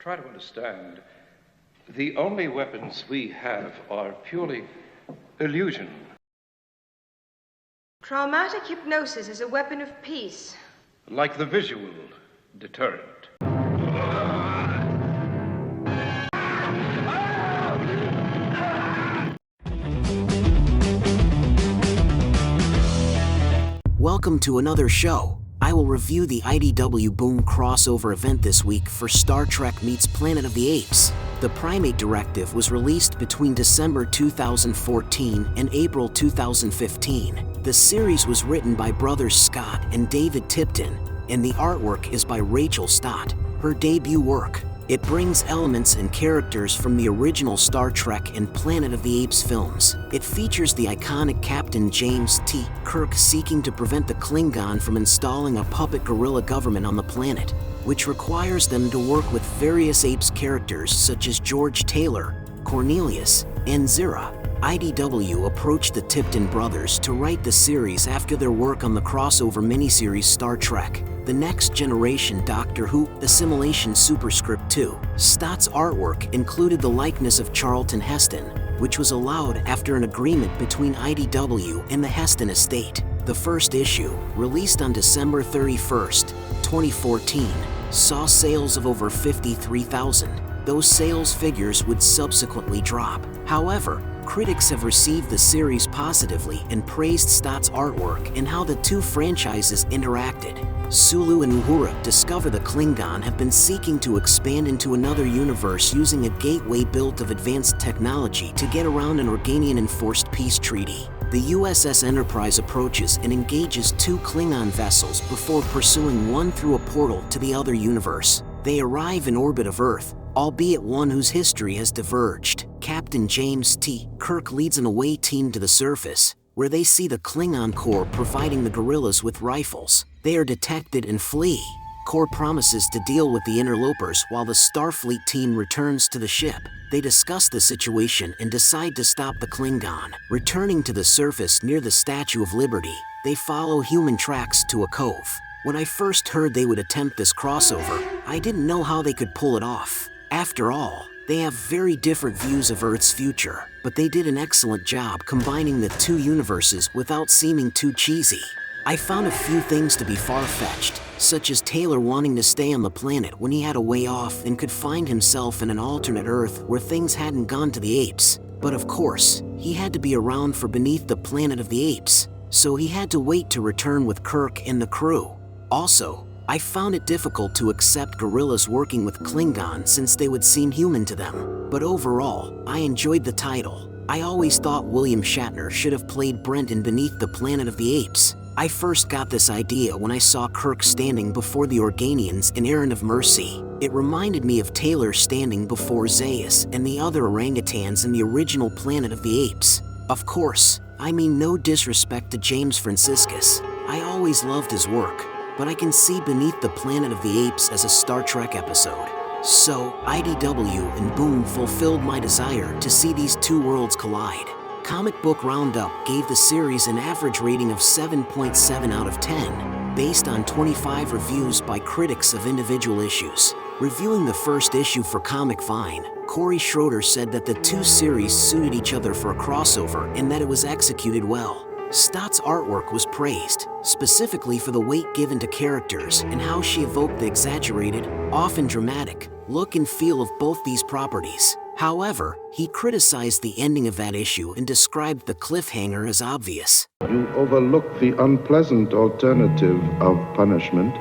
Try to understand. The only weapons we have are purely illusion. Traumatic hypnosis is a weapon of peace. Like the visual deterrent. Welcome to another show. I will review the IDW Boom crossover event this week for Star Trek meets Planet of the Apes. The Primate Directive was released between December 2014 and April 2015. The series was written by brothers Scott and David Tipton, and the artwork is by Rachel Stott, her debut work. It brings elements and characters from the original Star Trek and Planet of the Apes films. It features the iconic Captain James T. Kirk seeking to prevent the Klingon from installing a puppet gorilla government on the planet, which requires them to work with various Apes characters such as George Taylor, Cornelius, and Zira. IDW approached the Tipton brothers to write the series after their work on the crossover miniseries Star Trek: The Next Generation Doctor Who Assimilation Superscript 2. Stott's artwork included the likeness of Charlton Heston, which was allowed after an agreement between IDW and the Heston estate. The first issue, released on December 31st, 2014, saw sales of over 53,000. Those sales figures would subsequently drop. However, critics have received the series positively and praised Stott's artwork and how the two franchises interacted. Sulu and Uhura discover the Klingon have been seeking to expand into another universe using a gateway built of advanced technology to get around an Organian-enforced peace treaty. The USS Enterprise approaches and engages two Klingon vessels before pursuing one through a portal to the other universe. They arrive in orbit of Earth, albeit one whose history has diverged. Captain James T. Kirk leads an away team to the surface, where they see the Klingon Corps providing the guerrillas with rifles. They are detected and flee. Corps promises to deal with the interlopers while the Starfleet team returns to the ship. They discuss the situation and decide to stop the Klingon. Returning to the surface near the Statue of Liberty, they follow human tracks to a cove. When I first heard they would attempt this crossover, I didn't know how they could pull it off. After all, they have very different views of Earth's future, but they did an excellent job combining the two universes without seeming too cheesy. I found a few things to be far-fetched, such as Taylor wanting to stay on the planet when he had a way off and could find himself in an alternate Earth where things hadn't gone to the apes. But of course, he had to be around for Beneath the Planet of the Apes, so he had to wait to return with Kirk and the crew. Also, I found it difficult to accept gorillas working with Klingon since they would seem human to them. But overall, I enjoyed the title. I always thought William Shatner should have played Brent in Beneath the Planet of the Apes. I first got this idea when I saw Kirk standing before the Organians in Errand of Mercy. It reminded me of Taylor standing before Zaius and the other orangutans in the original Planet of the Apes. Of course, I mean no disrespect to James Franciscus. I always loved his work, but I can see Beneath the Planet of the Apes as a Star Trek episode. So, IDW and Boom fulfilled my desire to see these two worlds collide. Comic Book Roundup gave the series an average rating of 7.7 out of 10, based on 25 reviews by critics of individual issues. Reviewing the first issue for Comic Vine, Corey Schroeder said that the two series suited each other for a crossover and that it was executed well. Stott's artwork was praised, specifically for the weight given to characters and how she evoked the exaggerated, often dramatic, look and feel of both these properties. However, he criticized the ending of that issue and described the cliffhanger as obvious. You overlook the unpleasant alternative of punishment.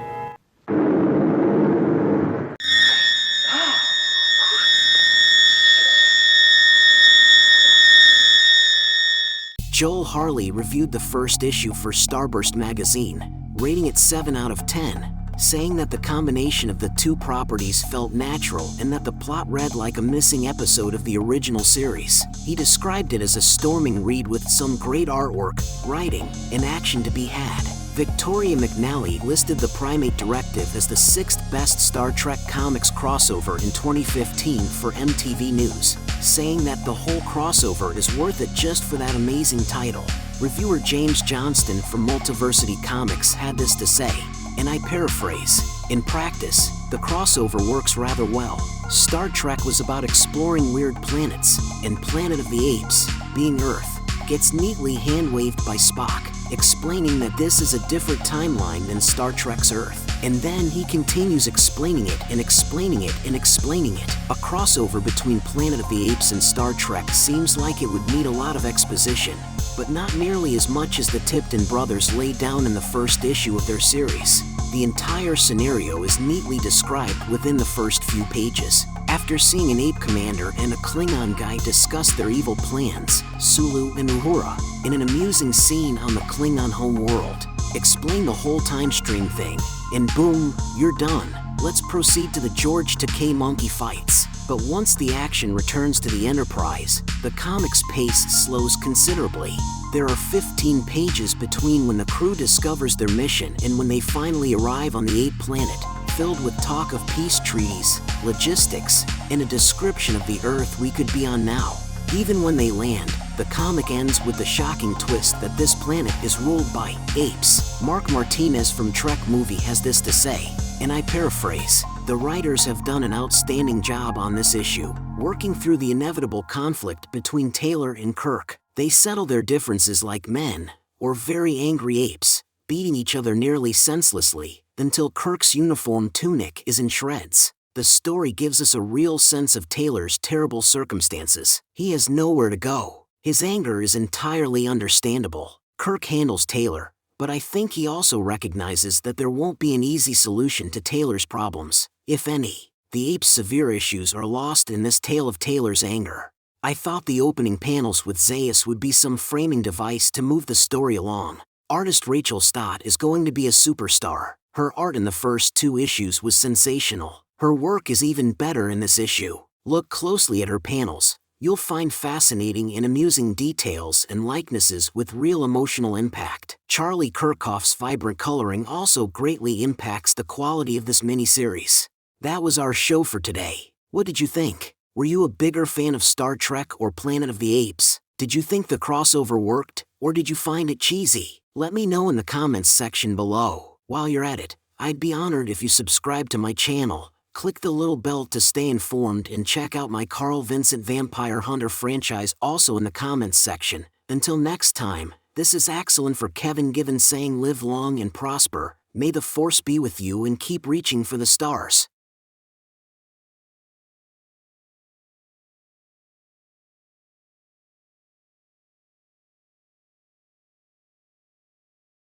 Joel Harley reviewed the first issue for Starburst magazine, rating it 7 out of 10, saying that the combination of the two properties felt natural and that the plot read like a missing episode of the original series. He described it as a storming read with some great artwork, writing, and action to be had. Victoria McNally listed The Primate Directive as the 6th best Star Trek comics crossover in 2015 for MTV News, saying that the whole crossover is worth it just for that amazing title. Reviewer James Johnston from Multiversity Comics had this to say: and I paraphrase. In practice, the crossover works rather well. Star Trek was about exploring weird planets, and Planet of the Apes, being Earth, gets neatly hand-waved by Spock, explaining that this is a different timeline than Star Trek's Earth. And then he continues explaining it and explaining it and explaining it. A crossover between Planet of the Apes and Star Trek seems like it would need a lot of exposition, but not nearly as much as the Tipton brothers laid down in the first issue of their series. The entire scenario is neatly described within the first few pages. After seeing an ape commander and a Klingon guy discuss their evil plans, Sulu and Uhura, in an amusing scene on the Klingon homeworld, explain the whole time stream thing, and boom, you're done. Let's proceed to the George Takei monkey fights. But once the action returns to the Enterprise, the comic's pace slows considerably. There are 15 pages between when the crew discovers their mission and when they finally arrive on the ape planet, filled with talk of peace treaties, logistics, and a description of the Earth we could be on now. Even when they land, the comic ends with the shocking twist that this planet is ruled by apes. Mark Martinez from Trek Movie has this to say, and I paraphrase, "The writers have done an outstanding job on this issue, working through the inevitable conflict between Taylor and Kirk. They settle their differences like men, or very angry apes, beating each other nearly senselessly, until Kirk's uniform tunic is in shreds. The story gives us a real sense of Taylor's terrible circumstances. He has nowhere to go. His anger is entirely understandable. Kirk handles Taylor, but I think he also recognizes that there won't be an easy solution to Taylor's problems, if any. The ape's severe issues are lost in this tale of Taylor's anger. I thought the opening panels with Zaius would be some framing device to move the story along. Artist Rachel Stott is going to be a superstar. Her art in the first 2 issues was sensational. Her work is even better in this issue. Look closely at her panels. You'll find fascinating and amusing details and likenesses with real emotional impact. Charlie Kirchhoff's vibrant coloring also greatly impacts the quality of this miniseries. That was our show for today. What did you think? Were you a bigger fan of Star Trek or Planet of the Apes? Did you think the crossover worked, or did you find it cheesy? Let me know in the comments section below. While you're at it, I'd be honored if you subscribe to my channel. Click the little bell to stay informed and check out my Carl Vincent Vampire Hunter franchise also in the comments section. Until next time, this is Axelin for Kevin Given saying live long and prosper, may the force be with you and keep reaching for the stars.